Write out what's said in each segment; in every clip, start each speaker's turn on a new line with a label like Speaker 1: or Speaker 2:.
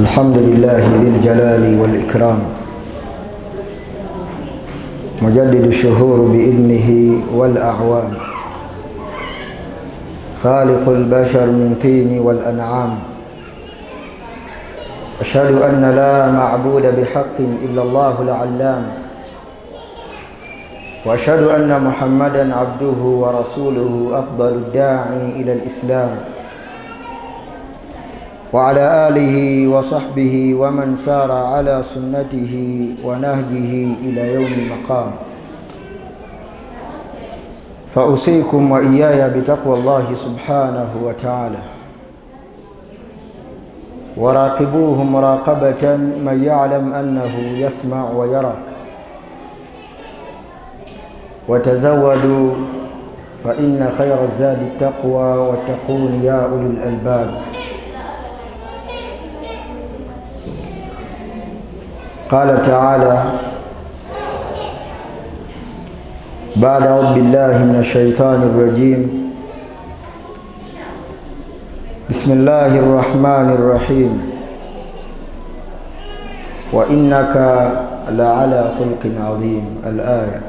Speaker 1: الحمد لله ذي الجلال والإكرام مجدد الشهور بإذنه والأعوام خالق البشر من طين والأنعام أشهد أن لا معبود بحق إلا الله العلام وأشهد أن محمدا عبده ورسوله أفضل الداعي إلى الإسلام وعلى آله وصحبه ومن سار على سنته ونهجه إلى يوم المقام فأوصيكم وإياي بتقوى الله سبحانه وتعالى وراقبوه مراقبة من يعلم أنه يسمع ويرى وتزودوا فإن خير الزاد التقوى واتقون يا أولي الألباب. قال تعالى بعد أعوذ بالله من الشيطان الرجيم بسم الله الرحمن الرحيم وإنك لعلى خلق عظيم. الآية.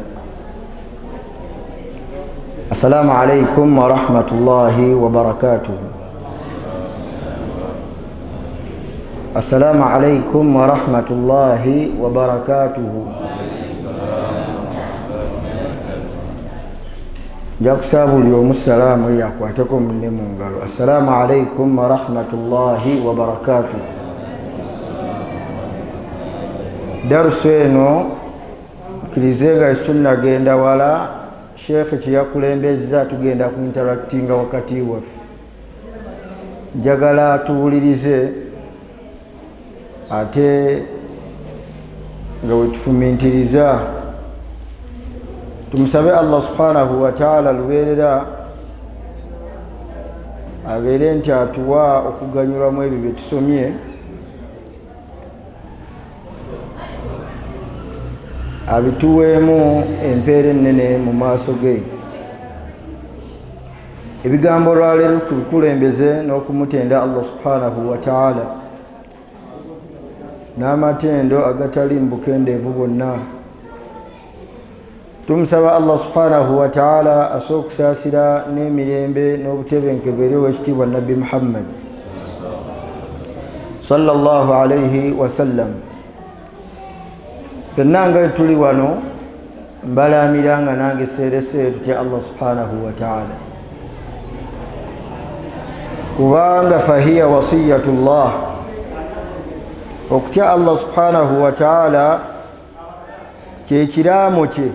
Speaker 1: السلام عليكم ورحمة الله وبركاته. السلام عليكم ورحمة الله وبركاته. jakusabu lyomu salamu yakwateko munne mu ngalo. Assalamu alaikum wa rahmatullahi wa barakatuh. Darusu eno kilizenga isitunagenda wala Sheikh kyeyakulembeza tugenda ku interactinga wakati waffe. Njagala tuwulirize ate nga wetufumintiriza tumusabe Allah subhanahu wa ta'ala lubeerera abeere nti atuwa okuganyulwamu ebyo bye tusomye, abituweemu empeera ennene mu maaso ge. Ebigambo lwaleero tubikulembeze n'okumutenda Allah subhanahu wa ta'ala n'amatendo agatali mu bukendeevu bwonna. Tumusaba Allah subhanahu wa ta'ala asookusaasira n'emirembe n'obutebenkevu eri ow'ekitiibwa Nabbi Muhammad sallallahu alayhi wa sallam. Fenna nga tuli wano mbalaamira nga nange seerese tutya Allah subhanahu wa ta'ala, kubanga fahiya wasiyatullah. Okutya Allah subhanahu wa ta'ala kyekiraamo kye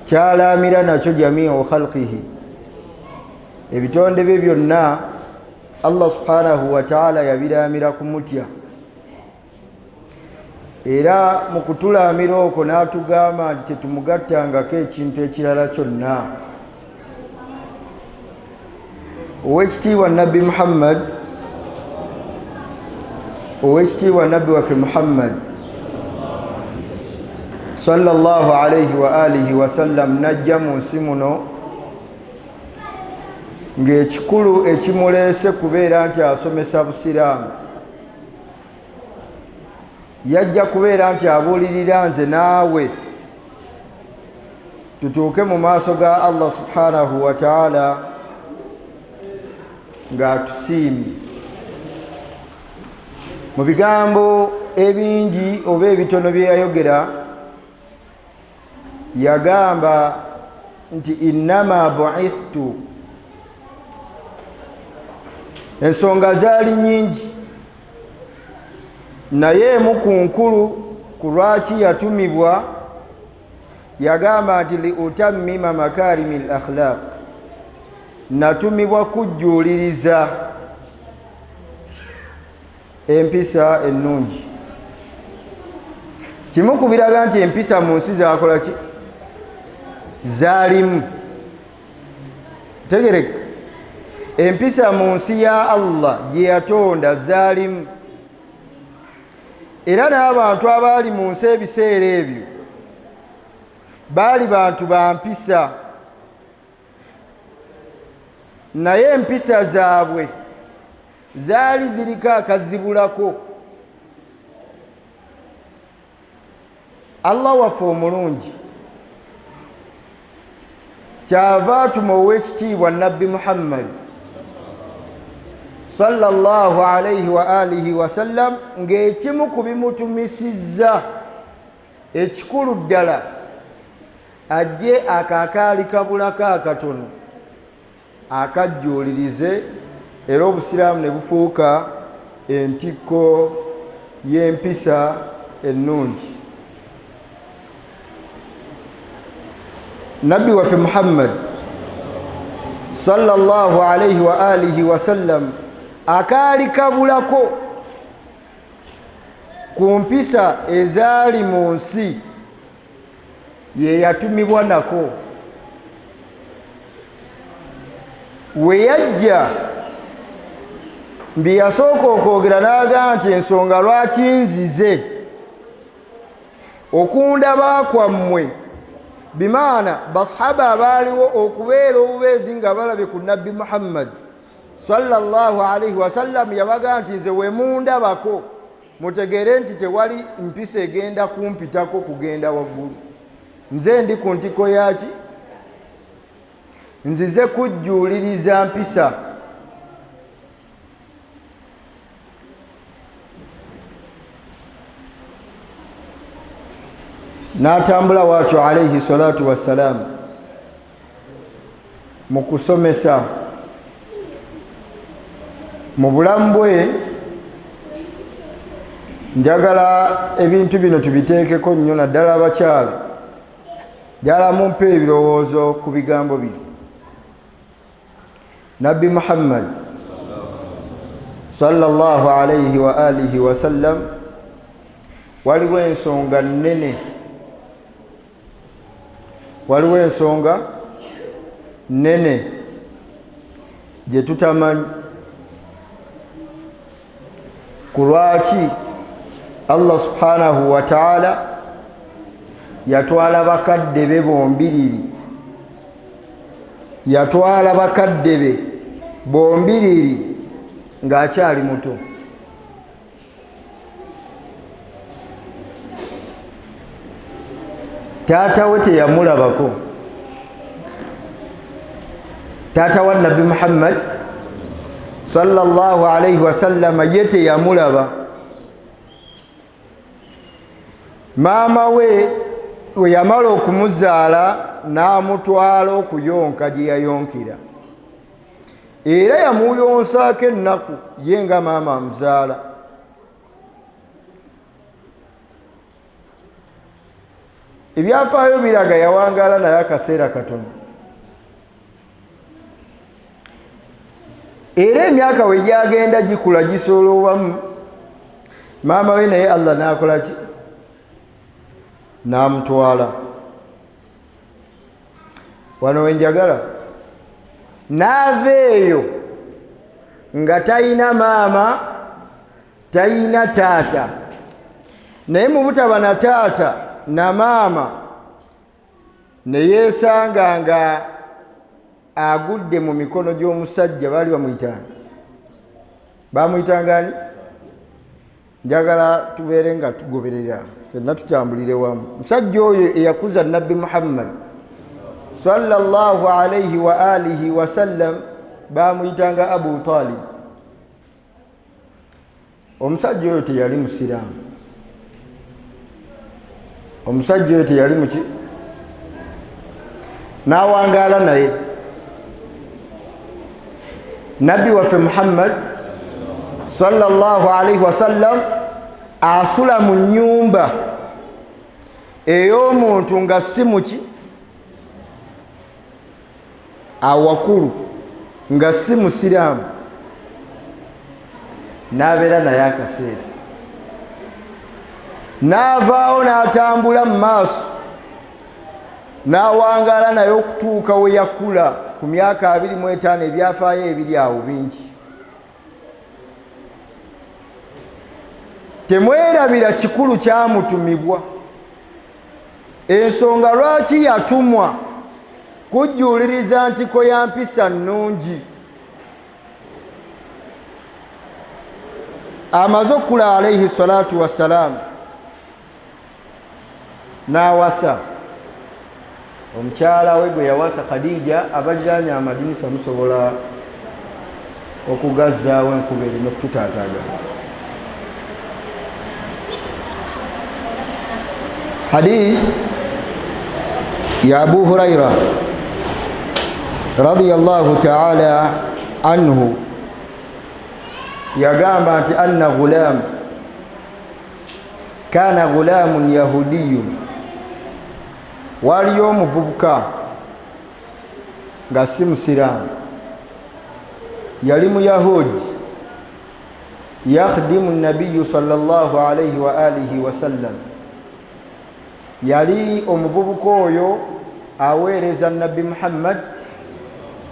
Speaker 1: kyalaamira nakyo jamiu khalqihi, ebitonde bye byonna Allah subhanahu wa ta'ala yabiraamira kumutya. Era mu kutulaamira okwo n'atugamba nti tetumugattangako ekintu ekirala kyonna. Owekitiibwa Nabbi Muhammad, owekitiibwa Nabbi waffe Muhammad sallallahu alayhi wa alihi wa sallam najja mu nsi muno ng'ekikulu ekimuleese kubeera nti asomesa busiraamu. Yajja kubeera nti abuulirira nze naawe tutuuke mu maaso ga Allah subhanahu wa ta'ala ng'atusiimye. Mu bigambo ebingi oba ebitono bye yayogera yagamba nti innama bu'ithtu. Ensonga zaali nyingi, naye emu ku nkulu ku lwaki yatumibwa yagamba nti liutammima makarimi al akhlaq, natumibwa kujjuuliriza empisa ennungi. Kimu ku biraga nti empisa mu nsi zakola ki? Zaalimu. Tegereka, empisa mu nsi ya Allah gye yatonda zaalimu. Era n'abantu abaali mu nsi ebiseera ebyo baali bantu ba mpisa, naye empisa zaabwe zaali ziriko akazibulako. Allah waffe omulungi kyava atuma ow'ekitiibwa nabbi Muhammad sallallahu alayhi wa alihi wasallam ng'ekimu ku bimutumisizza ekikulu ddala ajje akaakaali kabulako akatono akajjuulirize, era obusiraamu ne bufuuka entikko y'empisa ennungi. Nabbi waffe Muhammad sallallahu alayhi wa alihi wasallam akaali kabulako ku mpisa ezaali mu nsi ye yatumibwa nako. We yajja mbi yasooka okwogera n'agamba nti ensonga lwaki nzize okundaba kwammwe, bimaana basahaba abaaliwo okubeera obubeezi nga balabye ku nabbi Muhammad sallallahu alayhi wasallam yabagamba nti nze we mundabako mutegeere nti tewali mpisa egenda kumpitako kugenda waggulu. Nze ndi ku ntiko yaki? Nzize kujjuuliriza mpisa. N'atambula waatyo alayhi salatu wassalam mu kusomesa. Mu bulamu bwe njagala ebintu bino tubiteekeko nnyo, naddala abakyala njagala mumpe ebirowoozo ku bigambo bino. Nabbi Muhammad sallallahu alayhi wa alihi wasallam waliwo ensonga nnene, waliwo ensonga nnene gye tutamanyi ku lwaki Allah subhanahu wa ta'ala yatwala bakadde be bombiriri, yatwala bakadde be bombiriri ng'akyali muto. Taata we teyamulabako, taata wa nabbi Muhammad sallallahu alayhi wasallam ye teyamulaba. Maama we yamala okumuzaala n'amutwala okuyonka gye yayonkera, era yamuyonsaako ennaku ye nga maama amuzaala. Ebyafaayo biraga yawangaala naye akaseera katono, era emyaka we gyagenda gikula gisoloowamu, maama we naye Allah n'akola ki? N'amutwala. Wano wenjagala n'ava eyo nga tayina maama tayina taata, naye mu butaba na taata na maama ne yeesanga nga agudde mu mikono gy'omusajja. Baali bamuyitanga ani? Njagala tubeere nga tugoberera ffenna tutambulire wamu. Musajja oyo eyakuza nabbi Muhammad sallallahu alayhi wa alihi wasallam bamuyitanga Abu Talib. Omusajja oyo teyali musiraamu, omusajja oyo teyali muki? N'awangaala naye. Nabbi waffe Muhammad sallallahu alayhi wasallam asula mu nnyumba ey'omuntu nga si muki? Awakulu, nga si musiraamu, n'abeera naye akaseera. N'avaawo n'atambula mu maaso n'awangaala naye okutuuka we yakula ku myaka 25. Ebyafaayo ebiri awo bingi. Temwerabira kikulu kyamutumibwa, ensonga lwaki yatumwa kujjuuliriza ntiko ya mpisa nnungi. amaze okula alaihi salatu wassalam n'awasa omukyala we gwe yawasa Khadija abaliranye amadinisa musobola okugazzaawo enkuba erina okututaataagana. Hadith ya Abu Huraira radiyallahu ta'ala anhu yagamba nti anna ghulam kana ghulamun yahudiyun, waliyo omuvubuka nga si musiraamu yali muyahudi yakhdimu nabiyu sallallahu alayhi wa alihi wasallam, yali omuvubuka oyo aweereza nabbi Muhammad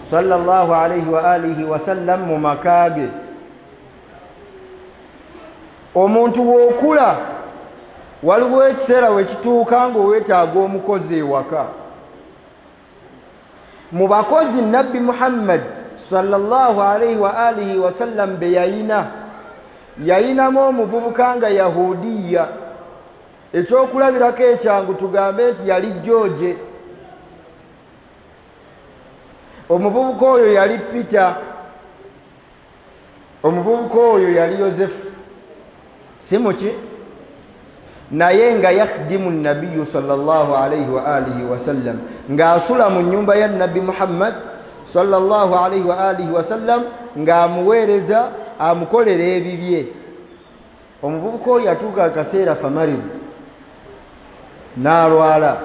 Speaker 1: sallallahu alayhi wa alihi wasallam mu makaage. Omuntu w'okula waliwo ekiseera wekituuka ng'oweetaaga omukozi ewaka. Mu bakozi nabbi Muhammad sallallahu alayhi wa alihi wasallam be yayinamu omuvubuka nga yahudiya. Ekyokulabirako ekyangu tugambe nti yali George. Omuvubuka oyo yali Peter, omuvubuka oyo yali Yosefu, si muki naye nga yakhdimu nabiyu sallallahu alayhi wa alihi wasallam, ng'asula mu nnyumba ya nabbi Muhammad sallallahu alayhi wa alihi wasallam, ng'amuweereza amukolera ebibye. Omuvubuka oyo yatuuka akaseera famaridu n'alwala.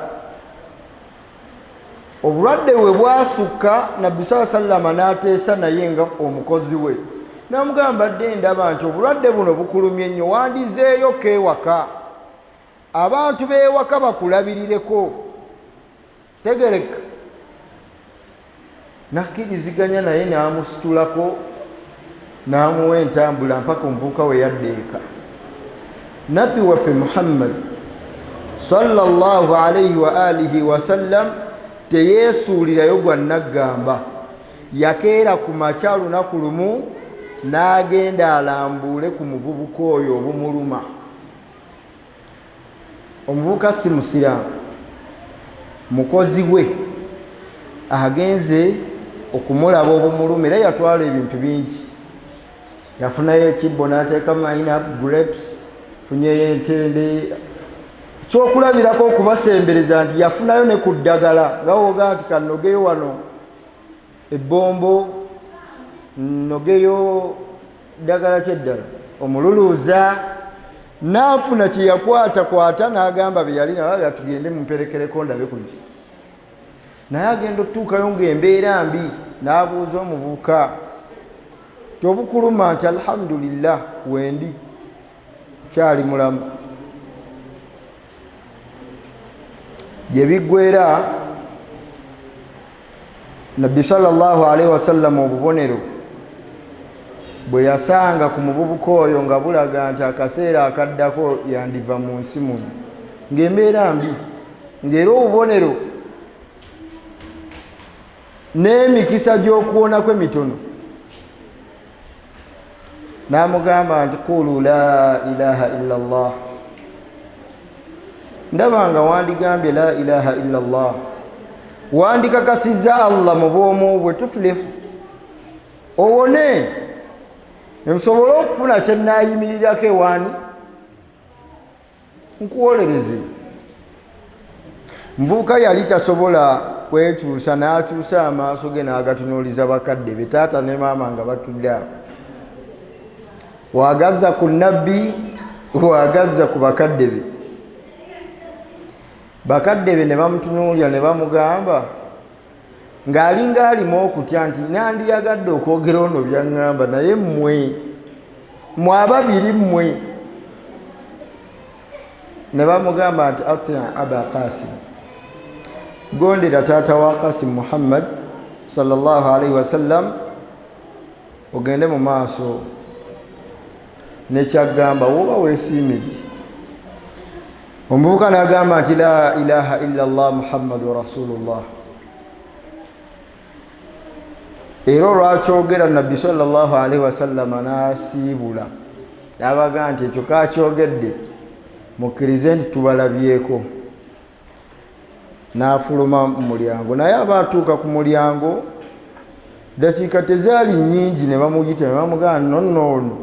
Speaker 1: Obulwadde we bwasukka nabbi sallallahu alayhi wa sallam n'ateesa naye nga omukozi we, n'amugamba dde ndaba nti obulwadde buno bukulumye nnyo, wandizeeyo k'ewaka, abantu b'ewaka bakulabirireko. Tegereka. Nakkiriziganya naye n'amusitulako n'amuwa entambula mpaka omuvubuka we yadda eka. Nabbi waffe Muhammad sallallahu alayhi wa alihi wasallam teyeesuulirayo gwa naggamba, yakeera ku makya lunaku lumu n'agenda alambuule ku muvubuka oyo obumuluma. Omuvubuka si musiraamu, mukozi we agenze okumulaba obumuluma era yatwala ebintu bingi. Yafunayo ekibbo n'ateekamu grapes, funyeyo entende. Kyokulabirako okubasembereza nti yafunayo ne ku ddagala, nga woga nti kanogeyo wano ebbombo, nogeyo ddagala kyeddala omululuuza, n'afuna kye yakwata n'agamba be yali naye tugende mumperekereko ndabe ku nti. Naye agenda otuukayo ng'embeera mbi, n'abuuza omuvubuka tobukuluma nti alhamdulillah wendi kyali mulamu. Gye biggweera nabbi sallallahu alayhi wasallam obubonero bwe yasanga ku muvubuka oyo nga bulaga nti akaseera akaddako yandiva mu nsi muno ng'embeera mbi, ng'era obubonero n'emikisa gy'okuwonako emitono, n'amugamba nti qulu la ilaha illa Allah, ndaba nga wandigambye la ilaha illa Allah, wandikakasizza Allah mu bwomu bwe, tufulihu owone, nsobole okufuna kye nnaayimirirako ewaani nkuwolereze. Muvubuka yali tasobola kwekyusa, n'akyusa amaaso ge n'agatunuuliza bakadde be, taata ne maama nga batudde awo. Wagazza ku nabbi, wagazza ku bakadde be. Bakadde be ne bamutunuulira ne bamugamba ng'alinga alimu okutya nti nandiyagadde okwogera ono byaŋŋamba, naye mmwe ababiri mmwe. Ne bamugamba nti atia aba Qasim, gondera taata wa Qasim Muhammad sallallahu alayhi wasallam, ogende mu maaso nekyagamba woba weesiimidde. Omuvubuka n'agamba nti la ilaha illa Allah Muhammadu rasulullah. Era olwakyogera nabbi sallallahu alayhi wasallam n'asiibula n'abaga nti ekyo kakyogedde mukkirize nti tubalabyeko. N'afuluma mu mulyango, naye abaatuuka ku mulyango dakiika tezaali nnyingi ne bamuyita ne bamugamba nonoono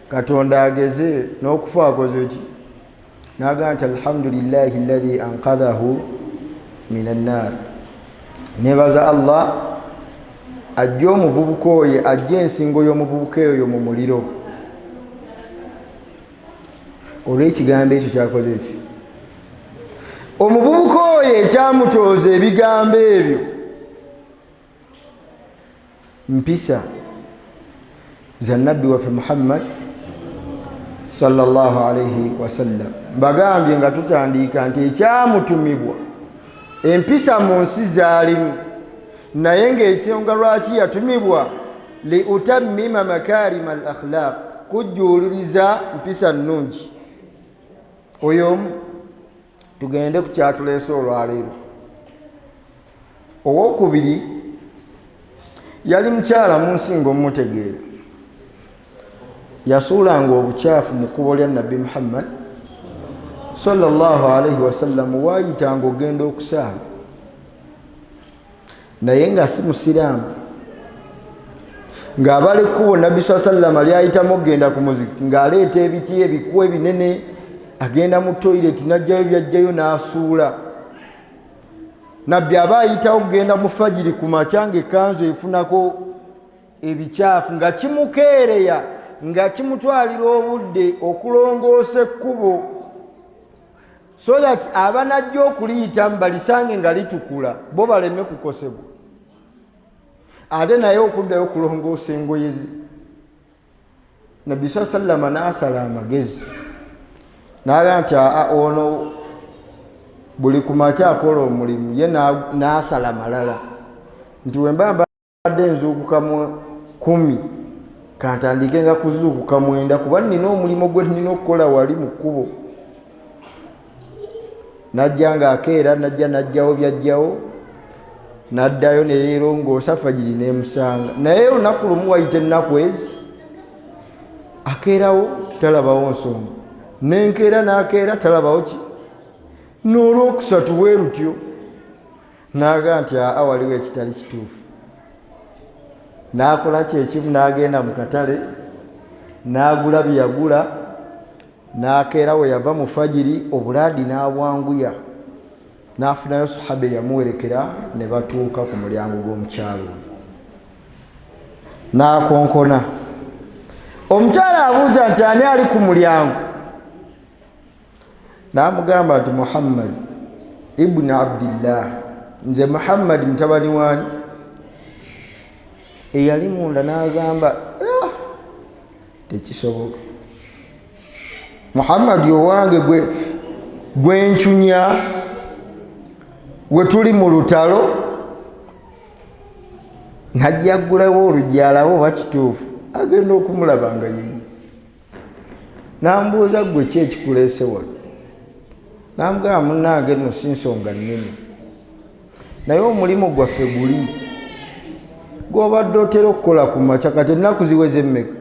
Speaker 1: Katonda ageze n'okufa akoze ki? N'agamba nti alhamdulillahi alladhi anqadhahu min annar, nebaza Allah ajja omuvubuka oyo, ajja ensingo y'omuvubuka oyo mu muliro. Olw'ekigambo ekyo kyakoze ki? Omuvubuka oyo ekyamutooza ebigambo ebyo mpisa za nabbi waffe Muhammad sallallahu alayhi wasallam. Bagambye nga tutandika nti ekyamutumibwa empisa mu nsi zaalimu, naye ng'ensonga lwaki yatumibwa liutammima makarima al akhlaq, kujjuuliriza mpisa nnungi. Oyo omu tugende ku kyatuleese olwaleero. Owokubiri yali mukyala mu nsi ng'omutegeera, yasuulanga obukyafu mu kkubo lya nabbi Muhammad sallallahu alayhi wasallam. Waayitanga ogenda okusaala naye nga si musiraamu, ng'abala ekkubo nabbi sallam lyayitamu okgenda ku muzikiti, ng'aleeta ebiti ebikuwa ebinene, agenda mu toyireti n'ajjayo byajjayo n'asuula. Nabbi aba ayitawo okgenda mu fajiri ku makya ng'ekkanzu efunako ebikyafu, nga kimukeereya, nga kimutwalira obudde okulongoosa ekkubo, so that abanajja okuliyitamu balisange nga litukula, bo baleme kukosebwa, ate naye okuddayo okulongoosa engoye ze. Nabbi sallama n'asala amagezi n'agamba nti ono buli ku makya akola omulimu, ye n'asala malala nti wemba mbadde nzuukuka mu 10 kantandike nga kuzuukuka 9 kuba nina omulimu gwe nina okukola wali mu kkubo. Najja ng'akeera, najjawo byajjawo, n'addayo ne yeerongoosa fajiri n'emusanga. Naye olunaku lumu wayita ennaku ezi akeerawo talabawo nsonga, n'enkeera n'akeera talabawo ki. N'olwokusatu bwe lutyo n'aga nti waliwo ekitali kituufu. N'akola kyekimu, n'agenda mu katale n'agula bye yagula, n'akeera we yava mu fajiri obulaadi n'abwanguya, n'afunayo sahaba eyamuwerekera ne batuuka ku mulyango gw'omukyalo. N'akonkona, omukyala abuuza nti ani ali ku mulyango? N'amugamba nti Muhammad ibn Abdillah, nze Muhammad mutabani wani? Eyali munda n'agamba tekisoboka, Muhammad owange gwencunya we tuli mu lutalo, najja ggulawo olugyalawo oba kituufu, agenda okumulaba nga yeye. N'ambuuza gwe ki ekikuleese wano? N'amugamba munnange nno si nsonga nnene, naye omulimu gwaffe guli gw'obadde otera okukola ku makya, kati ennaku ziweze mmeka?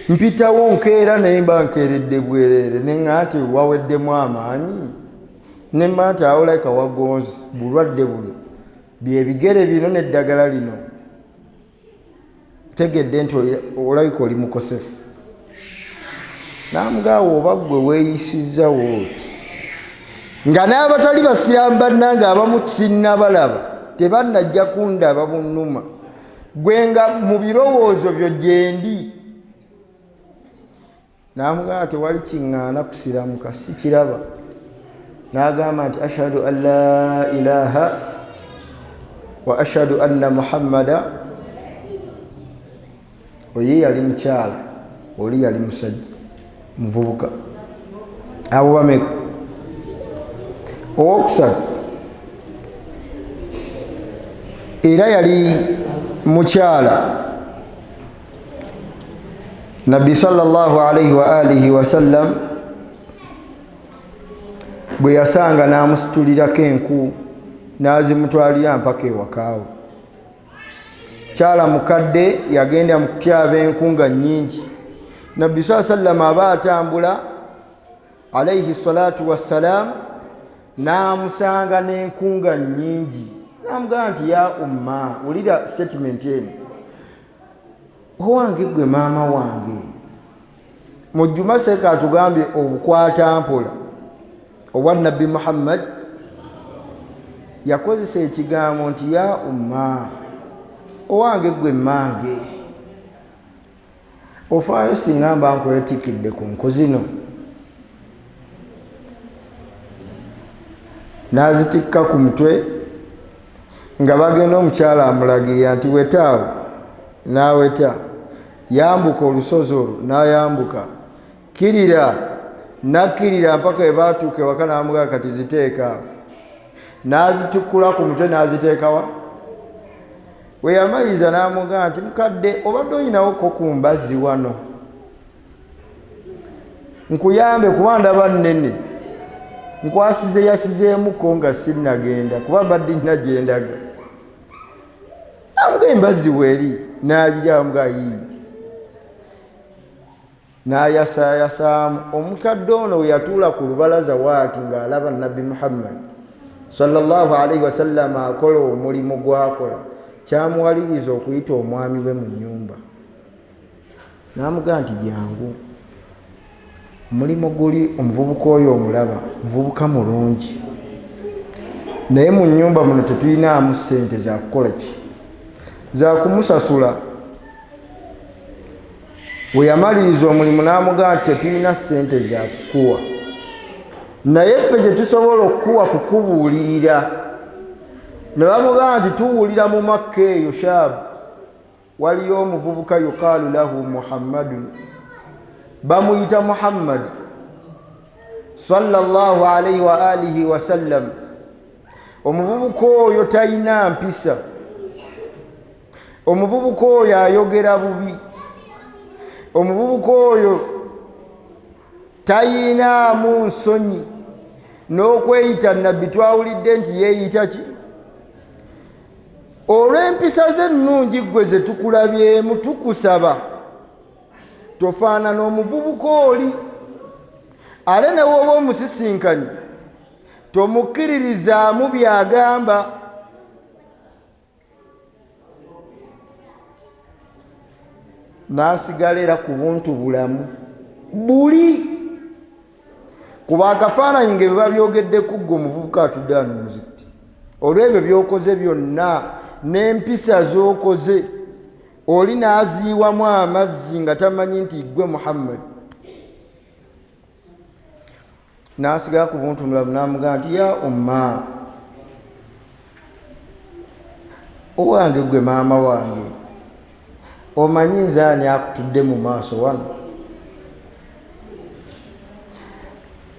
Speaker 1: Mpitawo nkeera naye mba nkeeredde bwereere, neŋŋa nti waweddemu amaanyi, ne mba nti awo like wagonzi bulwadde buno, byebigere bino n'eddagala lino, tegedde nti olabika oli mukosefu. N'amugamba oba gwe weeyisizza wooti, nga n'abatali basiraamu bannange abamu sinnabalaba, tebannajja kundaba bunnuma, gwe nga mu birowoozo byo gyendi. N'amugamba tewali kiŋŋaana kusiramuka, si kiraba. N'agamba nti ashhadu an la ilaha wa ashhadu anna Muhammada. Oye yali mukyala, oli yali musajja muvubuka. Abo bameka? Owokusatu era yali mukyala. Nabbi sallallahu alayhi wa alihi wasallam bwe yasanga n'amusitulirako enku n'azimutwalira mpaka ewakaawo. mukyala mukadde yagenda mu kutyaba enkunga nnyingi. Nabbi sallama aba atambula alaihi salatu wassalam, n'amusanga n'enkunga nnyingi, n'amugamba nti ya umma, wulira statement eno, owange gwe maama wange. Mu Juma Seka atugambye obukwata mpola obwa Nabbi Muhammad, yakozesa ekigambo nti ya umma, owange gwe mmange. Ofaayo singa mba nkwetikidde ku nku zino. N'azitikka ku mutwe nga bagenda omukyala amulagirira nti wetaawo, n'aweta. Yambuka olusozi olwo, n'ayambuka. Kirira, nakkirira mpaka we baatuuka ewaka, n'amugamba kati ziteeka awo. N'azitukkula ku mutwe n'aziteeka wa? We yamaliriza n'amugamba nti mukadde, obadde oyinawo ko ku mbazzi wano, nkuyambe kuba ndaba nnene, nkwasize yasizeemuko nga sinnagenda kuba mbadde nina gye ndaga. N'amugamba embazzi weeri, n'agirya amugamba yii. N'ayasaayasaamu. Omukadde ono we yatuula ku lubalaza waati ng'alaba Nabbi Muhammad sallallahu alaihi wasallam akola omulimu gwakola, kyamuwaliriza okuyita omwami we mu nnyumba. N'amugamba nti jangu, omulimu guli omuvubuka oyo omulaba, muvubuka mulungi, naye mu nnyumba muno tetuyinaamu ssente za kukola ki, za kumusasula. We yamaliriza omulimu n'amugamba nti tetulina ssente za kukuwa, naye ffe kye tusobola okukuwa kukubuulirira. Ne bamugamba nti tuwulira mu Makka eyo shaabu waliyo omuvubuka yuqaalu lahu Muhammadun, bamuyita Muhammad sallallahu alaihi wa alihi wasallam. Omuvubuka oyo talina mpisa, omuvubuka oyo ayogera bubi, omuvubuka oyo tayinaamu nsonyi n'okweyita nabbi. Twawulidde nti yeeyita ki? Olw'empisa ze ennungi ggwe ze tukulabyemu, tukusaba tofaanana omuvubuka oli. Ale ne woba omusisinkanye tomukkiririzaamu byagamba. N'asigala era ku buntu bulamu buli, kuba akafaananyi nga biba byogeddeku ggwe omuvubuka atudde wano muzikiti, olw'ebyo by'okoze byonna n'empisa z'okoze, oli n'aziiwamu amazzi nga tamanyi nti ggwe Muhammad. N'asigala ku buntu bulamu, n'amugamba nti ya umma, owange gwe maama wange, omanyi nze ani akutudde mu maaso wano?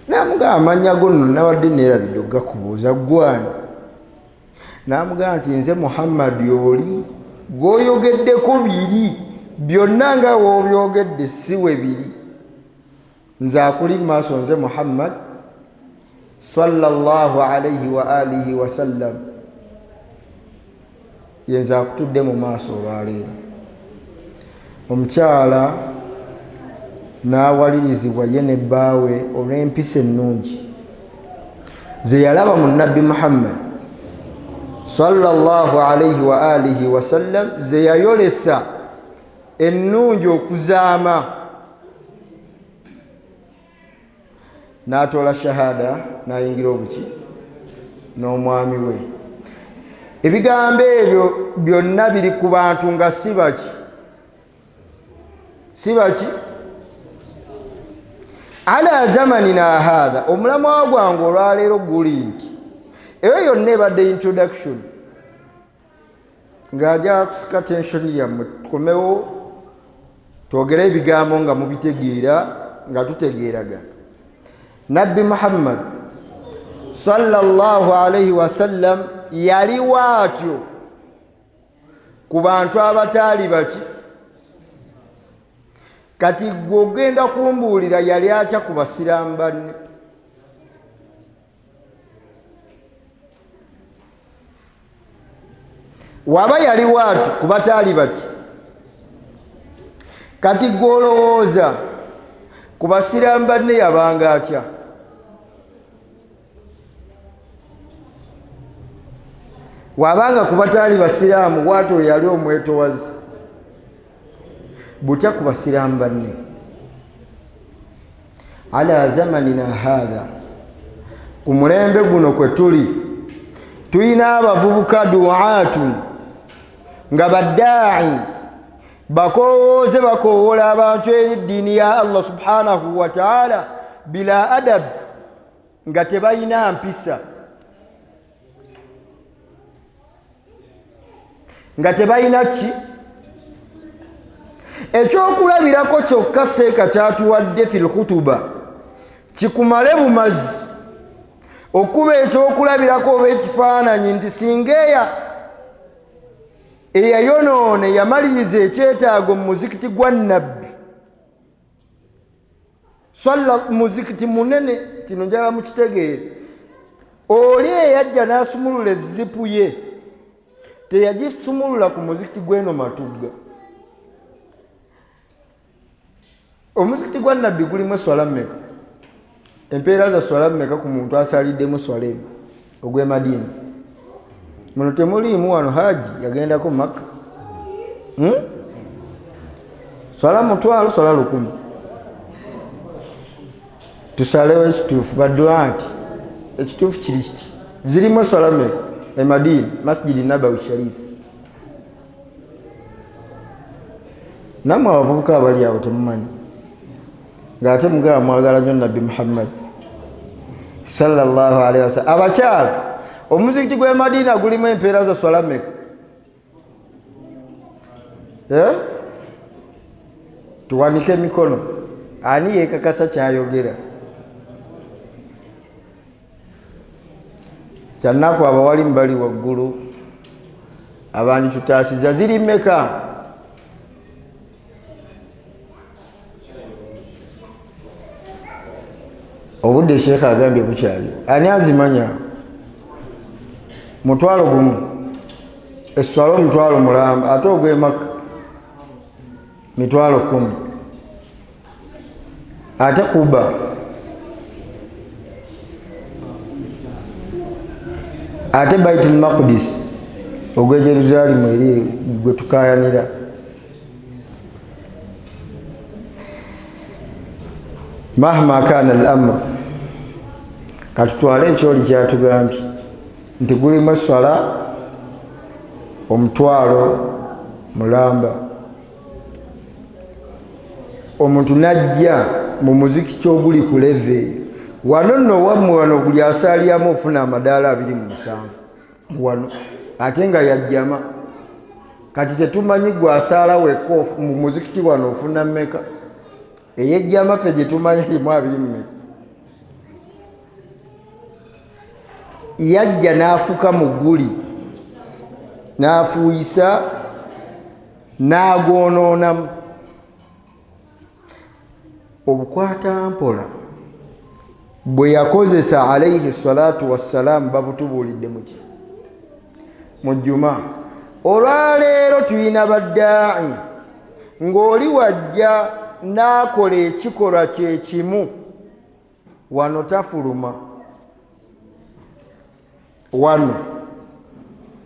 Speaker 1: N'amugamba amannya go nno nawadde neerabidde okugakubuuza, gwani? N'amugamba nti nze Muhammad oli gw'oyogeddeko biri, byonna nga w'obyogedde si we biri. Nze akuli mu maaso nze Muhammad sallallahu alaihi wa alihi wasallam, yenze akutudde mu maaso olwaleero. Omukyala n'awalirizibwa ye ne bbaawe olw'empisa ennungi ze yalaba mu Nabbi Muhammad sallallahu alaihi wa alihi wasallam, ze yayolesa ennungi okuzaama. N'atoola shahada, n'ayingira obuki n'omwami we. Ebigambo ebyo byonna biri ku bantu nga si baki, si baki? Ala zamanina hadha, omulamwa gwange olwaleero guli nti eyo yonna ebadde introduction ng'ajja kusika tension yammwe, tukomewo twogere ebigambo nga mubitegeera nga tutegeeragana. Nabbi Muhammad sallallahu alaihi wasallam yali waatyo ku bantu abataali baki. Kati gwe ogenda kumbuulira yali atya ku basiraamu banne? waba yali watu kuba taali baki kati gwolowooza ku basiraamu banne yabanga atya wabanga ku bataali basiraamu waato yali omwetowazi butya ku basiraamu banne ala zamanina hatha ku mulembe guno kwe tuli tuyina abavubuka duatun nga baddaai bakowooze bakowoola abantu eri ddiini ya Allah subhanahu wa ta'ala bila adab nga tebalina mpisa nga tebalina ki ekyokulabirako kyokka seeka kyatuwadde fil khutuba kikumale bumazi okuba ekyokulabirako oba ekifaananyi nti singa eyayonoona yamaliriza ekyetaago mu muzikiti gwa nabbi muzikiti munene kino njala mukitegeere oli eyajja n'asumulula ezipu ye teyagisumulula ku muzikiti gw'eno matugga omuzikiti gwa nabbi gulimu eswala mmeka empeera za swala mmeka ku muntu asaliddemu swala eno ogw'e Madina muno temuliimu wano haji yagendako Makka swala mutwalo swala 100 tusalewo ekituufu badduwa nti ekituufu kiri kiti zirimu swala mmeka e Madina Masjidi Nabawi Sharif namwe abavubuka abali awo temumanyi ng'ate mugaba mwagala nnyo Nabbi Muhammad sallallahu alaihi wasallam abakyala omuzikiti gw'e Madina gulimu empeera za swala mmeka tuwanike emikono ani yeekakasa kyayogera kyannaku abawali mbali waggulu abandi tutaasiza ziri mmeka obudde sheekha agambye bukyali ani azimanya mutwalo gumu esswala omutwalo mulamba ate ogw'e Makka mitwalo 10 ate kuba ate Baitul Maqdis ogw'e Jerusalemu eri gwe tukayanira mahma kana al-amr katutwale ekyoli kyatugambye nti gulimu esswala omutwalo mulamba omuntu najja mu muzikiti oguli ku leve wano nno wammwe wano buli asaalyamu ofuna amadaala 27 wano ate nga yajjama kati tetumanyi gwe asaala wekka mu muzikiti wano ofuna mmeka eyejjama ffe gye tumanyi limu 20 mmeka yajja n'afuka mu gguli n'afuuyisa n'agoonoona obukwata mpola bwe yakozesa alayhi salatu wassalaamu babutubuulidde muki mu jjuma olwaleero tuyina baddaai ng'oli wajja n'akola ekikolwa kye kimu wano tafuluma wano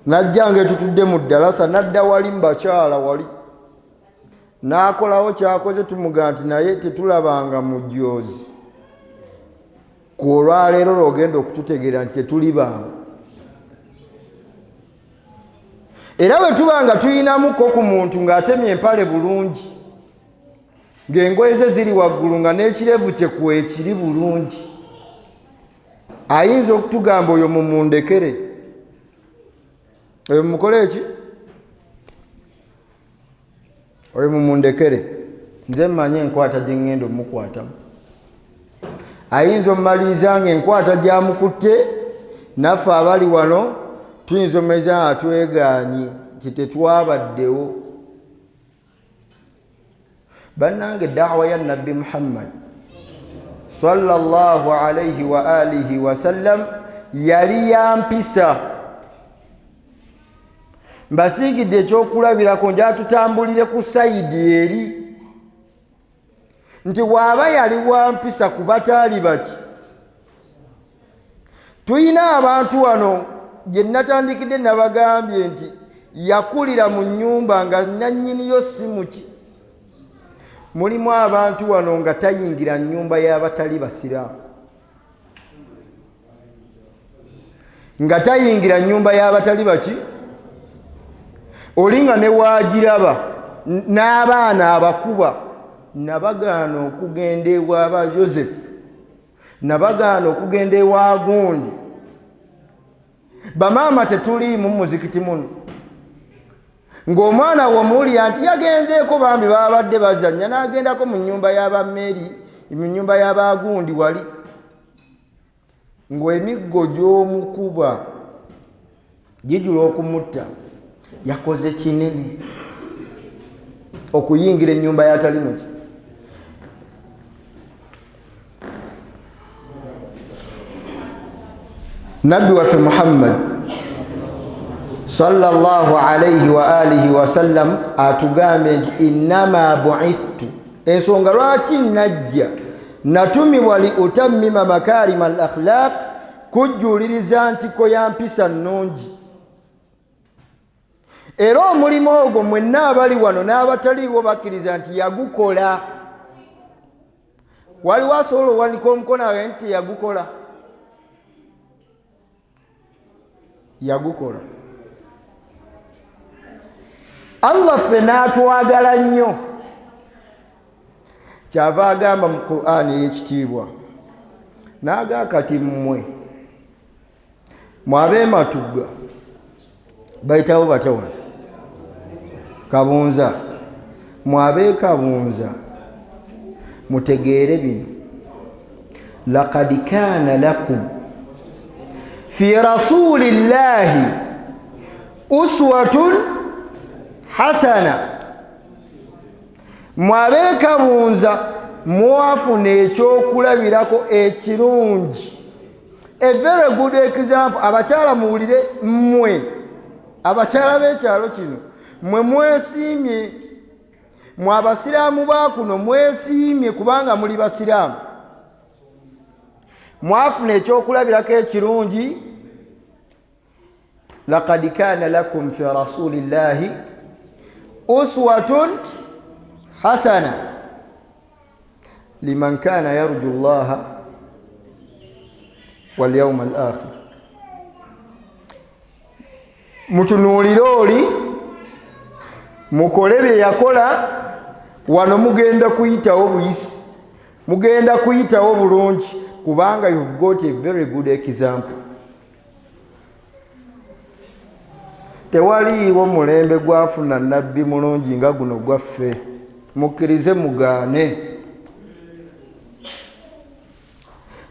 Speaker 1: najja ngaetutudde mu ddalasa nadda wali mubakyala wali n'akolawo kyakoze tumuga nti naye tetulabanga mujoozi ku olwaleero lwogenda okututegeera nti tetuli bangu era bwe tuba nga tuyinamuko ku muntu ng'atemye empale bulungi ng'engoye ze ziri waggulu nga n'ekirevu kye kwekiri bulungi ayinza okutugamba oyo mumundekere oyo mumukole eki oyo mumundekere nze mmanyi enkwata gye ŋŋenda omukwatamu ayinza omumaliriza nga enkwata gyamukutte naffe abali wano tuyinza omumaliza nga twegaanyi nti tetwabaddewo bannange da'wa ya Nabbi Muhammad sallallahu alayhi wa alihi wa sallam yali yampisa mbasiigidde ekyokulabirako njatutambulire ku sayidi eri nti bw'aba yali wampisa ku bataali baki. Tuyina abantu wano gye natandikidde nabagambye nti yakulira mu nnyumba nga nannyiniyo si muki. Mulimu abantu wano nga tayingira nnyumba y'abatali basiraamu, nga tayingira nnyumba y'abatali baki. Oli nga ne waagiraba n'abaana abakuba, nabagaana okugenda ewa ba Yosefu, nabagaana okugenda ewa gundi. Bamaama tetuliimu muzikiti muno, ng'omwana womuwulira nti yagenzeeko bambi babadde bazannya n'agendako mu nnyumba y'abameeri, mu nnyumba y'abagundi wali, ng'emiggo gy'omukuba gijula okumutta. Yakoze kinene okuyingira ennyumba y'atali muki. Nabbi waffe Muhammad sallallahu alayhi wa alihi wa sallam atugambye nti innama bu'ithtu, ensonga lwaki najja natumibwa li utammima makarima al akhlaq, kujjuliriza ntiko ya mpisa nnungi. Era omulimu ogwo mwenna abali wano n'abataliiwo bakkiriza nti yagukola. Waliwo asobola owanika omukono awe nti yagukola? Yagukola. Allah ffe n'atwagala nnyo, kyava agamba mu Qur'ani ey'ekitiibwa n'aga kati mmwe mwab'ematugga bayitawo batya wano kabunza, mwab'ekabunza mutegeere bino, laqad kaana lakum fi rasulillahi uswatun hasana. Mwab'ekabunza mwafuna ekyokulabirako ekirungi, a very good example. Abakyala muwulire, mmwe abakyala b'ekyalo kino mwe mwesiimye, mwe abasiraamu ba kuno mwesiimye kubanga muli basiraamu, mwafuna ekyokulabirako ekirungi. Laqad kaana lakum fi rasulillahi uswatun hasana liman kana yarju llaha wal yawma al akhir. Mutunuulire oli, mukole bye yakola, wano mugenda kuyitawo buyisi, mugenda kuyitawo bulungi, kubanga you've got a very good example. Tewaliiwo mulembe gwafuna nabbi mulungi nga guno gwaffe, mukkirize mugaane.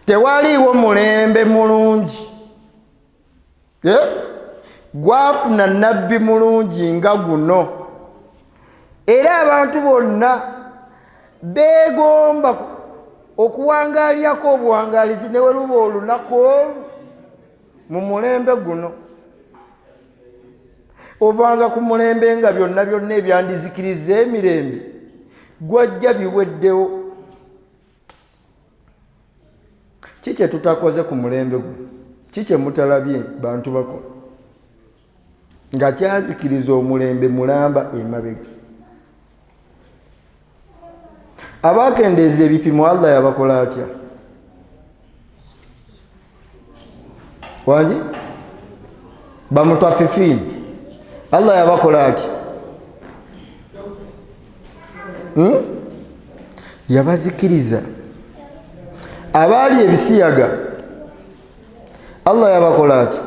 Speaker 1: Tewaliiwo mulembe mulungi gwafuna nabbi mulungi nga guno. Era abantu bonna beegomba okuwangaalyako obuwangaalizi ne we luba olunaku olwo mu mulembe guno. Ovanga ku mulembe nga byonna byonna ebyandizikiriza emirembe gwajja biweddewo. Kiki tutakoze ku mulembe guno? Kiki mutalabye bantu bakola nga kyazikiriza omulembe mulamba emabega? Abakendeeza ebipimo Allah yabakola atya? Wangi bamutafifin Allah yabakola atya? Yabazikiriza. Abaali ebisiyaga Allah yabakola atya?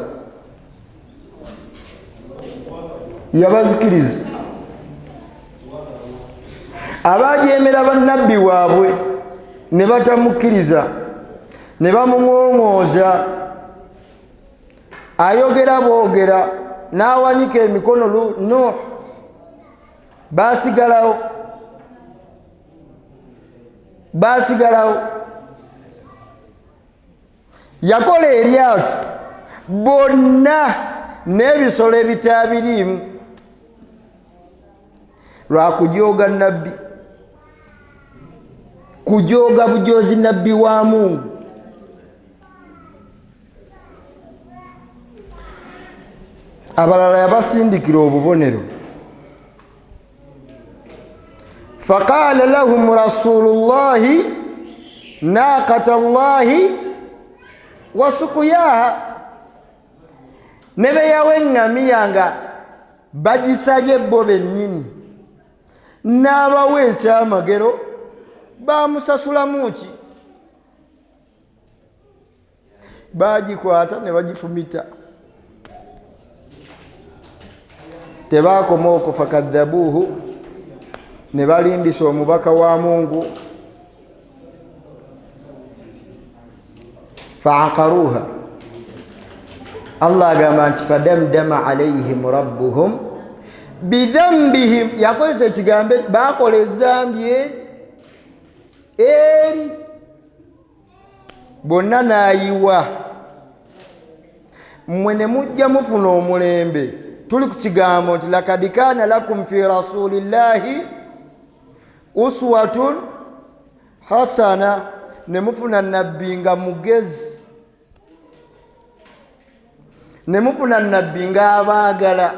Speaker 1: Yabazikiriza. Abajeemera bannabbi waabwe ne batamukkiriza ne bamuŋoŋooza, ayogera boogera n'awanika emikono Nuh, baasigalawo. Yakola eryato bonna n'ebisolo ebitaabiriimu lwa kujooga nabbi, kujooga bujozi nabbi wa Mungu. Abalala yabasindikira obubonero. Faqala lahum rasulullahi naqata llahi wa suqyaha, ne beyawa eŋŋamiya nga bagisabye bo bennyini, n'abawa ekyamagero bamusasulamu ki? Bagikwata ne bagifumita. Tebakoma okwo, fakadhabuhu, ne balimbisa omubaka wa Mungu. Faaqaruha, Allah agamba nti fadamdama alayhim rabbuhum bidhambihim, yakozesa ekigambo bakola ezambi eri bonna nayiwa. Mmwe ne mujja mufuna omulembe. Tuli ku kigambo nti lakad kana lakum fi rasulillahi uswatun hasana, ne mufuna nabbi nga mugezi, ne mufuna nabbi nga abaagala.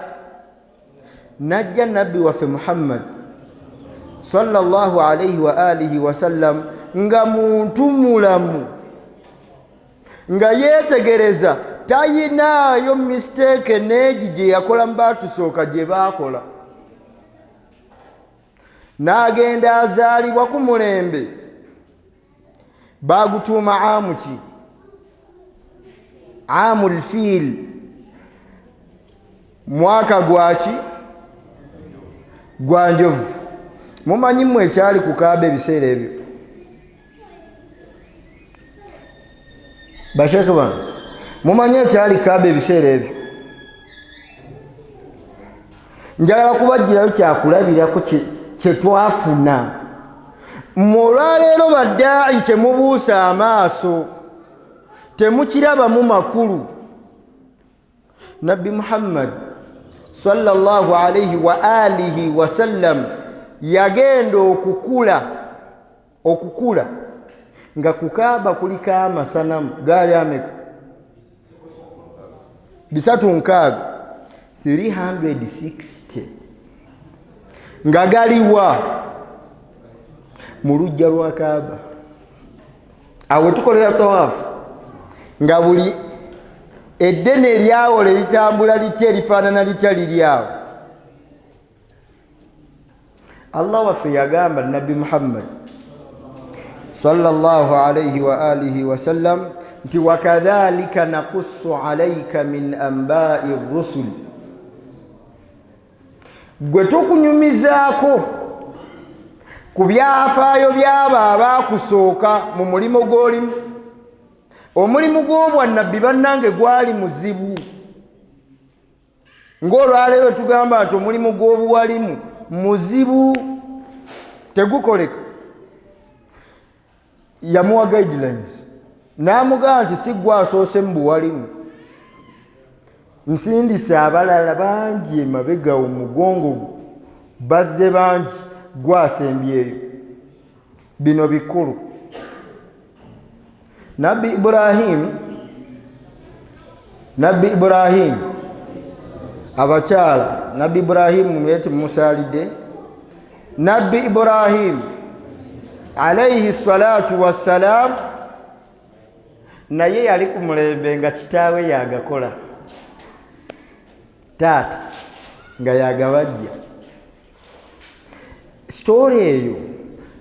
Speaker 1: Najja nabbi waffe Muhammad sallallahu alayhi wa alihi wa sallam nga muntu mulamu, nga yeetegereza tayinaayo mistake neegi gye yakola mu baatusooka gye baakola. N'agenda azaalibwa ku mulembe, baagutuuma amu ki? Amul fiil, mwaka gwaki? Gwa njovu. Mumanyi mmwe ekyali ku Kaaba ebiseera ebyo? Basheke bange, mumanyi ekyali Kaaba ebiseera ebyo? Njagala kubagirayo kyakulabirako kye twafuna. Olwaleero baddaayi kye mubuusa amaaso temukirabamu makulu. Nabbi Muhammad sallallahu alayhi wa alihi wa sallam yagenda okukula nga ku Kaaba kuliko amasanamu gaali ameka? 360 nga galiwa mu lujja lwa Kaaba. Awo tukolera tawaafu nga buli eddene eryawo litambula litya lifaanana litya liryawo. Allah waffe yagamba Nabbi Muhammad sallallahu alayhi wa alihi wa sallam nti wakadhalika naqussu alayka min anba'i rusul, gwe tukunyumizaako ku byafaayo by'abo abaakusooka mu mulimu gw'olimu. Omulimu gw'obwannabbi bannange gwali muzibu, ng'olwaleero tugamba nti omulimu gw'obuwalimu muzibu, tegukoleka. Yamuwa guidelines, n'amugamba nti si gwe asoose mu buwalimu, nsindise abalala bangi emabega omugongo bazze bangi, gwe asembyeyo. Bino bikulu. Nabbi Ibrahim abakyala, Nabbi Ibrahim mumuyete mumusaalidde. Nabbi Ibrahim alayhi salatu wassalam naye yali ku mulembe nga kitaawe yagakola, taata nga yagabajja. Story eyo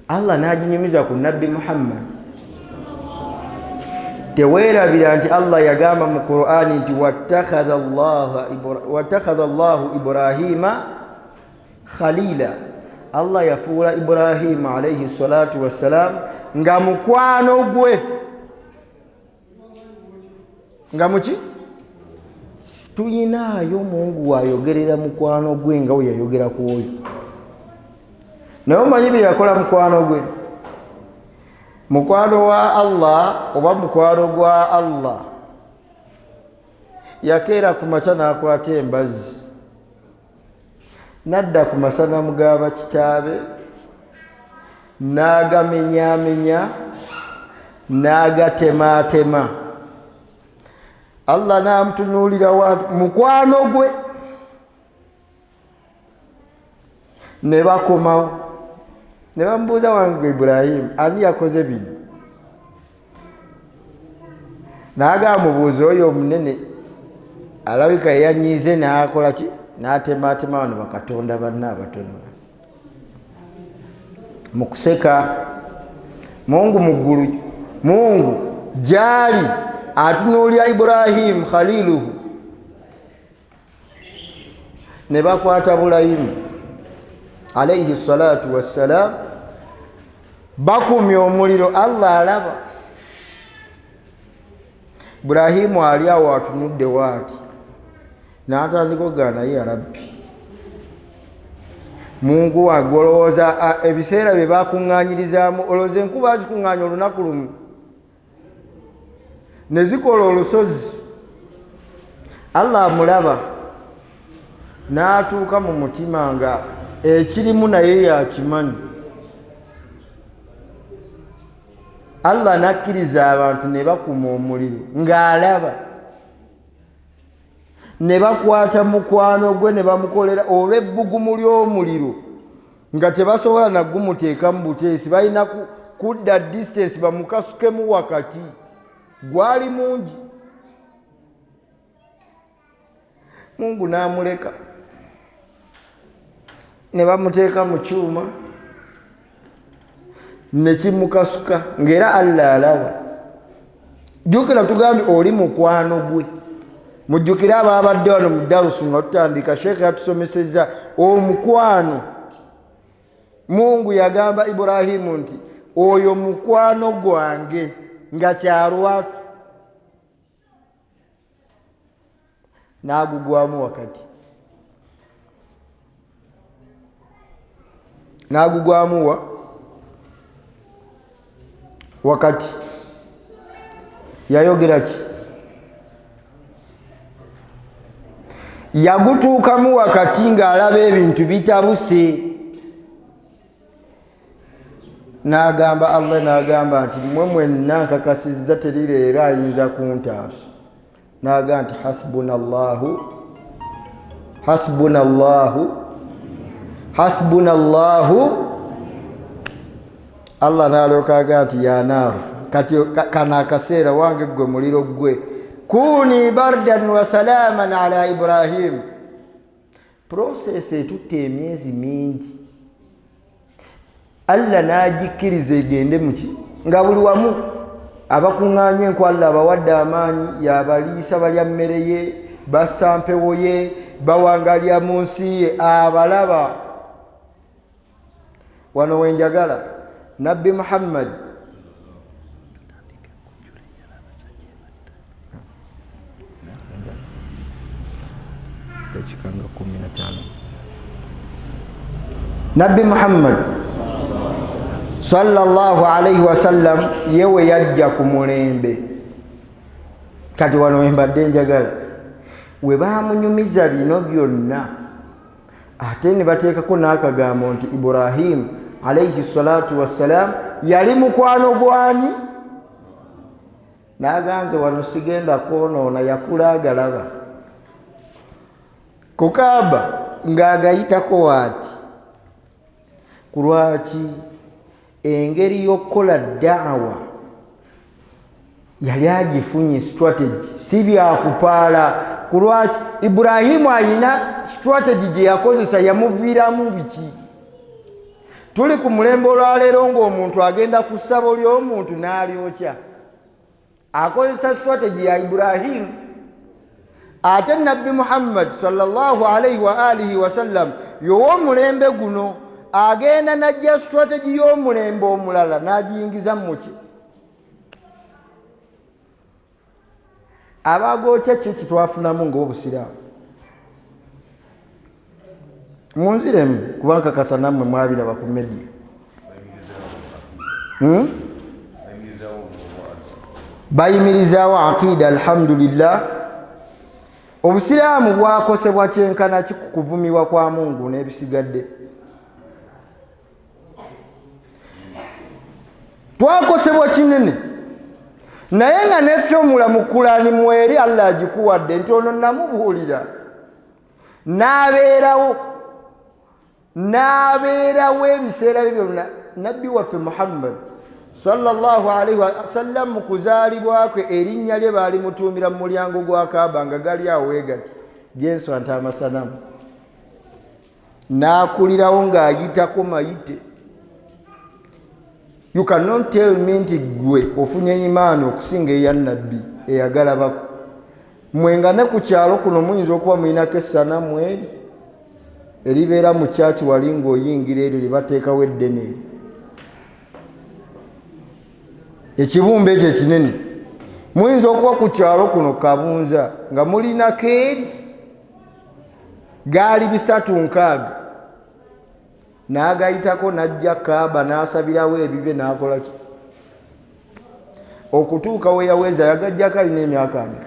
Speaker 1: Allah n'aginyumiza ku Nabbi Muhammad. Teweerabira nti Allah yagamba mu Qur'ani nti wattakhadha Allahu Ibrahima khalila. Allah yafuula Ibrahima alayhi salatu wassalam nga mukwano gwe. Nga muki? Tuyinaayo Mungu wayogerera mukwano gwe nga we yayogera ku oyo. Naye omanyi bye yakola mukwano gwe? Mukwano wa Allah oba mukwano gwa Allah yakeera ku makya n'akwata embazzi nadda ku masanamu g'abakitaabe n'agamenyaamenya n'agatematema. Allah n'amutunuulira mukwano gwe ne bakomawo ne bamubuuza wange Ibrahimu ani yakoze bino n'agamubuuza oyo omunene alabika yanyiize n'akola ki n'atematema wano bakatonda banna abatono mu kuseka. Mungu muggulu Mungu gyali atunuulira Ibrahimu khaliluhu ne bakwata Bulayimu alayhi salatu wassalam bakumya omuliro. Allah alaba Ibrahimu ali awo atunudde waati n'atandika okugamba naye ya Rabbi Mungu wange olowooza ebiseera bye bakuŋŋaanyirizaamu olowooza enkuba zikuŋŋaanya olunaku lumu ne zikola olusozi. Allah amulaba n'atuuka mu mutima nga ekirimu naye yakimanyi. Allah n'akkiriza abantu ne bakuma omuliro ng'alaba ne bakwata mukwano gwe ne bamukolera olw'ebbugumu ly'omuliro nga tebasobola nagumuteeka mu buteesi, balina kudda distance bamukasukemu wakati, gwali mungi. Mungu n'amuleka ne bamuteeka mu kyuma ne kimukasuka ng'era Allah alaba. Jjukira tugambye oli mukwano gwe. Mujjukire ababadde wano mu darusu nga tutandika Sheikh yatusomesezza omukwano. Mungu yagamba Ibrahimu nti oyo mukwano gwange nga kyalwatu n'agugwamu wakati. N'agugwamu wakati. Yayogera ki? Yagutuukamu wakati ng'alaba ebintu bitabuse. N'agamba Allah n'agamba nti mmwe mwenna nkakasizza terireera ayinza kuntaasa. N'agamba nti hasbunallahu. Allah n'alyoka agamba nti ya naaru kati kana akaseera wange gwe muliro gwe kuni bardan wa salaman ala Ibrahim. Process etutte emyezi mingi. Allah n'agikkiriza egende muki nga buli wamu abakuŋŋaanya enku Allah abawadde amaanyi yabaliisa balya mmere ye bassa mpewo ye bawangalya mu nsi ye abalaba. Wano wenjagala Nabbi Muhammad Nabbi Muhammad sallallahu alayhi wasallam yewe yajja ku mulembe. Kati wano wembadde njagala we bamunyumiza bino byonna ate ne bateekako n'akagambo nti Ibrahimu alayhi salatu wassalam yali mukwano gwani? N'aganze wano sigenda kwonoona yakula agalaba ku Kaaba ng'agayitako waati. Ku lwaki? Engeri y'okukola da'wa yali agifunye strategy, si byakupaala. Ku lwaki? Ibrahimu alina strategy gye yakozesa yamuviiramu biki? Tuli ku mulembe olwaleero ng'omuntu agenda ku ssabo ly'omuntu n'alyokya, akozesa strategy ya Ibrahimu. Ate Nabbi Muhammad sallallahu alayhi wa alihi wasallam y'ow'omulembe guno agenda najja strategy y'omulembe omulala n'agiyingiza muki? Abagokya kiki twafunamu ng'obusiraamu? Munziremu kuba nkakasa nammwe mwabiraba ku media. Bayimirizaawo aqida alhamdulillah obusiraamu bwakosebwa kyenkana kikuvumiwa kwa Mungu n'ebisigadde. Twakosebwa kinene naye nga neffe omulamu Kurani mweri Allah agikuwadde nti ono namubuulira n'abeerawo ebiseera bye byonna. Nabbi waffe Muhammad sallallahu alaihi wasallam mu kuzaalibwa kwe erinnya lye baali mutuumira mu mulyango gwa Kaaba nga gali awo weegati genswanta amasanamu, n'akulirawo ng'ayitako mayite. You cannot tell me nti gwe ofunye imaani okusinga eya nabbi eyagalabako. Mwenga ne ku kyalo kuno muyinza okuba muyinako essanamu eri eribeera mu kyaki wali ng'oyingira eryo lye bateekawo eddene eryo. Ekibumbe ekyo ekinene muyinza okuba ku kyalo kuno Kabunza nga mulinako eri gaali 360 n'agayitako n'ajja Kaaba n'asabirawo ebibe n'akolaki okutuuka we yaweza yagajjako alina emyaka ameka?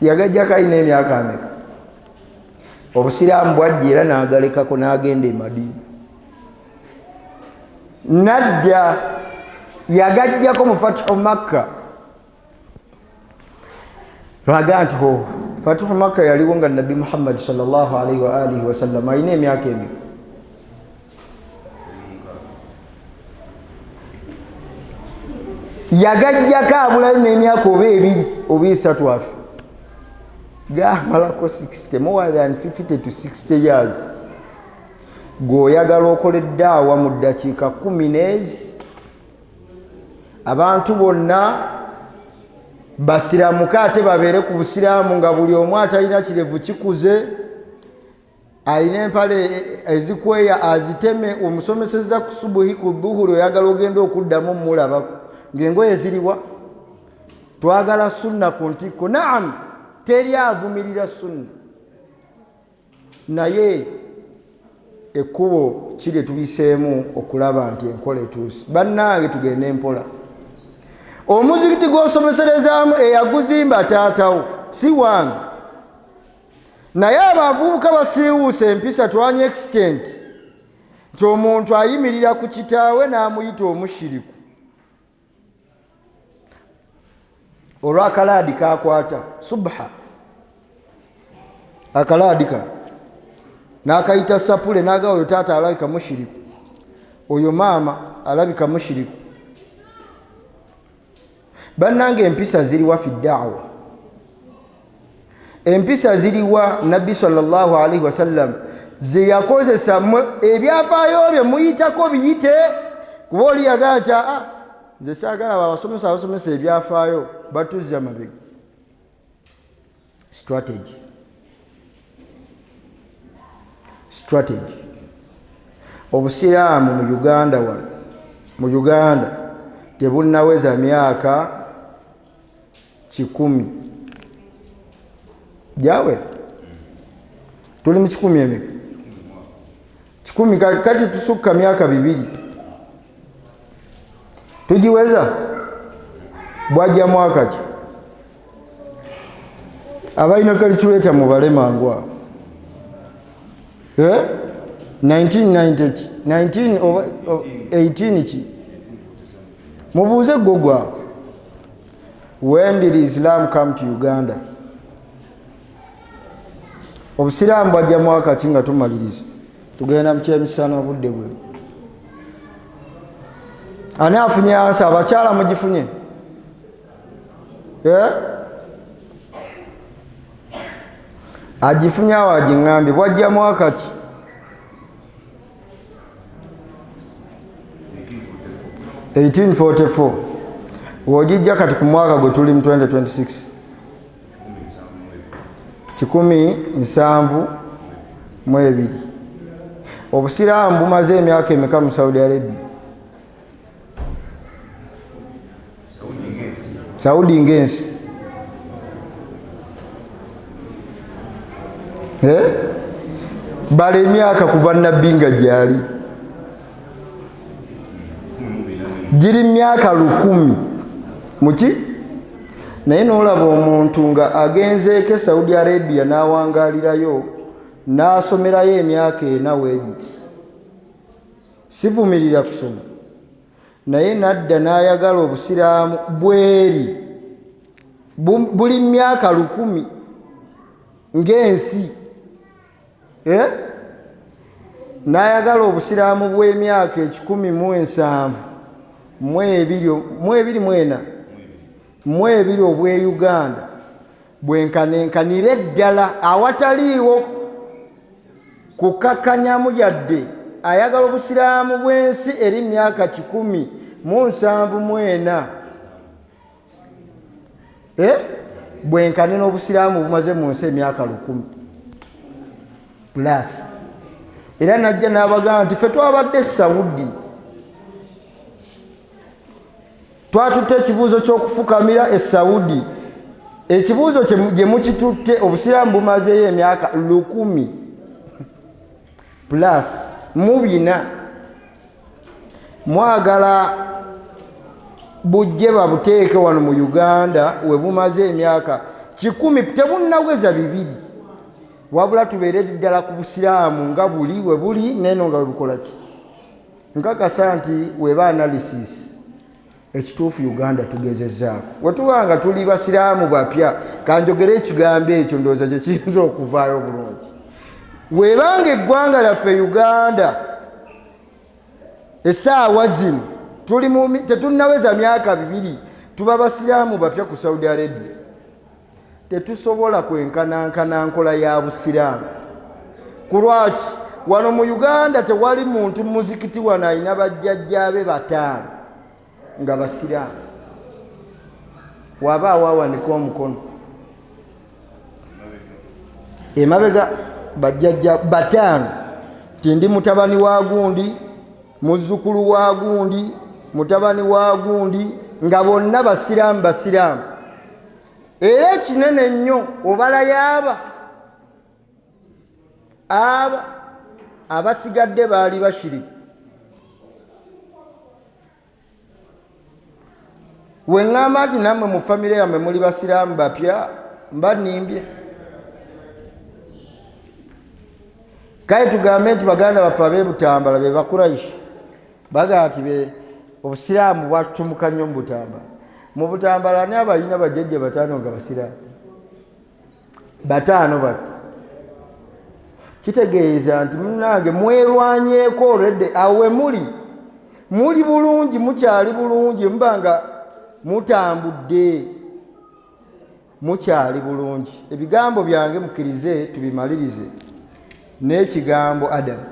Speaker 1: Yagajjako alina emyaka ameka? Obusiraamu bwajja era n'agalekako n'agenda e Madiina. Nadda yagajjako mu Fathu Makka. Lwaga nti Fathu Makka yaliwo nga Nabbi Muhammad sallallahu alaihi wa alihi wasallam alina emyaka emeka? Yagajjako abulayo n'emyaka oba 2 oba 3 afe. Gamalako 60, more than 50 to 60 years. G'oyagala okola eddaawa mu ddakiika 10 abantu bonna basiramuka ate babeere ku busiraamu nga buli omu atalina kirevu kikuze, alina empale ezikweya aziteme. Omusomeseza ku subuhi ku dhuhuri oyagala ogenda okuddamu mulabako ng'engoye ziriwa. Twagala sunna ku ntikko. Naam, teri avumirira sunna, naye ekkubo kiri tubiseemu okulaba nti enkola etuuse. Bannange tugende empola. Omuzikiti gw'osomeserezaamu eyaguzimba taatawo si wange, naye abavubuka basiiwuusa empisa twanye extent nti omuntu ayimirira ku kitaawe n'amuyita omushiriku olw'akalaadi kakwata. Subha akalaadi ka n'akayita sapule n'agawa oyo taata alabika mushiriku, oyo maama alabika mushiriku. Bannange empisa ziriwa fi da'wa? Empisa ziriwa Nabbi sallallahu alaihi wasallam ze yakozesa ebyafaayo bye muyitako biyite. Kuba oli yagala nti nze saagala abasomesa ebyafaayo batuzza mabega. Strategy. Obusiraamu mu Uganda wano, mu Uganda tebunnaweza myaka 10 jawe. Tuli mu 10 emeka? 10 kati tusukka myaka 2 tugiweza. Bwajja mwaka ki? Abalina calculator mubale mangu awo. 1990 ki? 1918 ki? Mubuuze gogwa. When did Islam come to Uganda? Obusiraamu bwajja mwaka ki nga tumaliriza? Tugenda mu kyemisana obudde bwe. Ani afunye ansa? Abakyala mugifunye? Agifunye awo agiŋŋambye. Bwajja mwaka ki? 1844. Wogijja kati ku mwaka gwe tuli mu 2026. 17 Obusiraamu bumaze emyaka emeka mu Saudi Arabia? Saudi ng'ensi. Bala emyaka kuva Nabbi nga gyali giri myaka 1000 muki naye n'olaba omuntu nga agenzeeko Saudi Arabia n'awangalirayo n'asomerayo emyaka 4 weebiri, sivumirira kusoma, naye nadda n'ayagala obusiraamu bweri buli myaka 1000 ng'ensi, n'ayagala obusiraamu bw'emyaka 17 mwebiri obwe Uganda bwenkanenkanire ddala awataliiwo kukakanyamu yadde, ayagala obusiraamu bw'ensi eri myaka 17 bwenkane n'obusiraamu bumaze mu nsi emyaka 1000 plus. Era najja n'abagamba nti ffe twabadde Saudi twatutte ekibuuzo ky'okufukamira Saudi, ekibuuzo gye mukitutte obusiraamu bumazeeyo emyaka 1000 plus mubina, mwagala bujje babuteeke wano mu Uganda we bumaze emyaka 10 tebunnaweza 2, wabula tubeere ddala ku busiraamu nga buli we buli neno nga webukola ki. Nkakasa nti weba analysis ekituufu Uganda tugezezzaako. Wetubanga tuli basiraamu bapya, kanjogere ekigambo ekyo ndowooza kye kiyinza okuvaayo bulungi. Webanga eggwanga lyaffe Uganda essaawa zino tetunnaweza myaka 2 tuba basiraamu bapya ku Saudi Arabia, tetusobola kwenkanankana nkola ya busiraamu. Ku lwaki wano mu Uganda tewali muntu muzikiti wano alina bajjajjaabe 5 nga basiraamu, waba awawanika omukono emabega bajjajja 5 ti ndi mutabani wa gundi, muzzukulu wa gundi, mutabani wa gundi, nga bonna basiraamu. Era ekinene nnyo obala yaaba abasigadde baali bashiriku. Weŋŋamba nti nammwe mu famire yammwe muli basiraamu bapya, mba nimbye. Kale tugambe nti baganda baffe ab'ebutambala be Bakuraishi bagaa nti obusiraamu bwatumuka nnyo mu Butambala. Mu Butambala ani abalina bajjajja 5 nga basiraamu 5 bati, kitegeeza nti munnange mwerwanyeeko olwedde awe muli bulungi, mukyali bulungi, mbanga mutambudde mukyali bulungi. Ebigambo byange mukkirize tubimalirize n'ekigambo Adamu.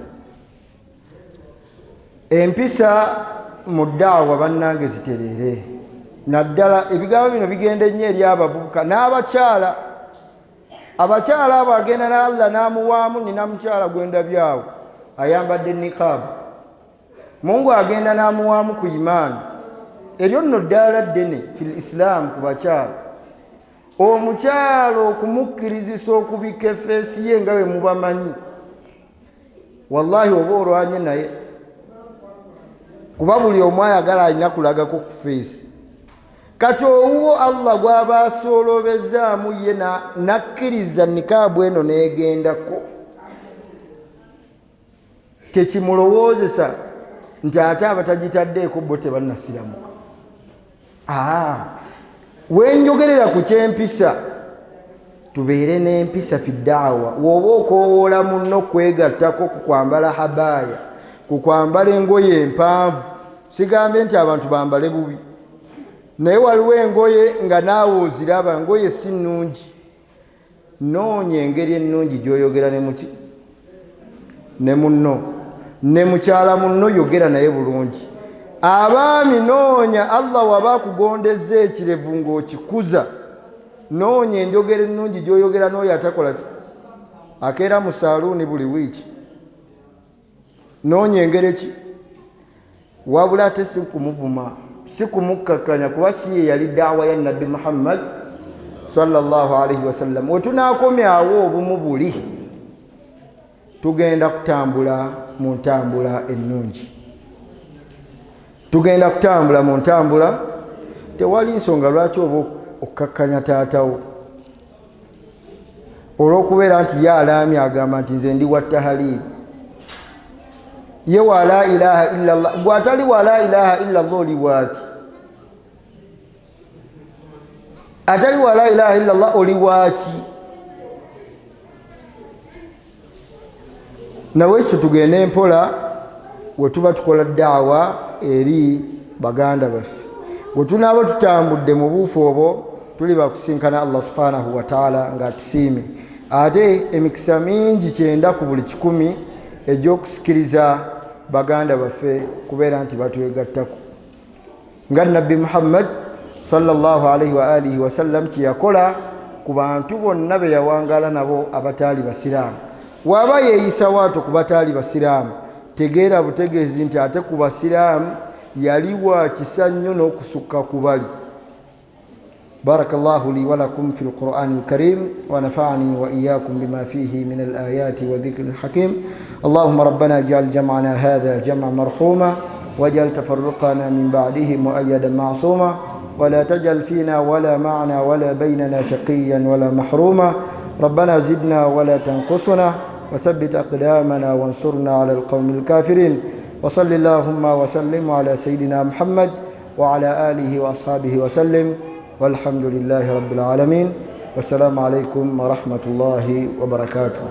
Speaker 1: Empisa mu ddaawa bannange zitereere, naddala ebigambo bino bigenda nnyo eri abavubuka n'abakyala. Abakyala abo agenda na Allah n'amuwaamu, nina mukyala gwendabyawo ayambadde niqaabu, Mungu agenda n'amuwaamu ku imaani. Eryo nno ddala ddene fil Islam ku bakyala. Omukyala okumukkirizisa okubika effeesi ye nga we mubamanyi, wallahi oba olwanye naye, kuba buli omu ayagala alina kulagako ku feesi. Kati owuwo Allah gw'aba asoolobezzaamu ye nakkiriza nikaabu eno n'egendako, tekimulowoozesa nti ate abatagitaddeeko bo tebannasiramuka. Wenjogerera ku kyempisa, tubeere n'empisa fi ddaawa. Woba okoowoola munno kwegattako ku kwambala habaaya, ku kwambala engoye empanvu, sigambe nti abantu bambale bubi, naye waliwo engoye nga naawe oziraba ngoye si nnungi. Noonya engeri ennungi gy'oyogera ne munno, ne mukyala munno yogera naye bulungi. Abaami noonya Allah waba akugondezza ekirevu ng'okikuza, noonya enjogera ennungi gy'oyogera n'oyo atakola ki, akeera mu saaluuni buli wiiki. Noonya engeri ki, wabula ate si kumuvuma, si kumukkakkanya, kuba si ye yali ddaawa ya Nabbi Muhammad sallallahu alaihi wasallam. We tunaakomyawo obumu buli, tugenda kutambula mu ntambula ennungi. Tugenda kutambula mu ntambula, tewali nsonga lwaki oba okakkanya taatawo olw'okubeera nti ye alaamye agamba nti nze ndi wa tahalili ye wa la ilaha illallah bw'atali wa la ilaha illallah oli bwati atali wa la ilaha illallah oli waki nawe ekyo tugende mpola we tuba tukola daawa eri baganda baffe bwe tunaaba tutambudde mu buufu obwo tuli bakusinkana Allah subhanahu wa ta'ala nga tusiime ate emikisa mingi 9 ku buli 100 egy'okusikiriza baganda baffe kubeera nti batwegattako nga Nabbi Muhammad sallallahu alaihi wa alihi wa sallam kiyakola ku bantu bonna be yawangala nabo abataali basiraamu waba yeeyisa waato ku bataali basiraamu tegeera butegeezi nti ate ku basiraamu yali wa kisa nnyo n'okusukka ku bali. بارك الله لي ولكم في القرآن الكريم ونفعني وإياكم بما فيه من الآيات وذكر الحكيم. اللهم ربنا اجعل جمعنا هذا جمع مرحوما واجعل تفرقنا من بعده مؤيدا معصوما ولا تجعل فينا ولا معنا ولا بيننا شقيا ولا محروما. ربنا زدنا ولا تنقصنا وثبت أقدامنا وانصرنا على القوم الكافرين. وصل اللهم وسلم على سيدنا محمد وعلى آله وأصحابه وسلم والحمد لله رب العالمين والسلام عليكم ورحمة الله وبركاته.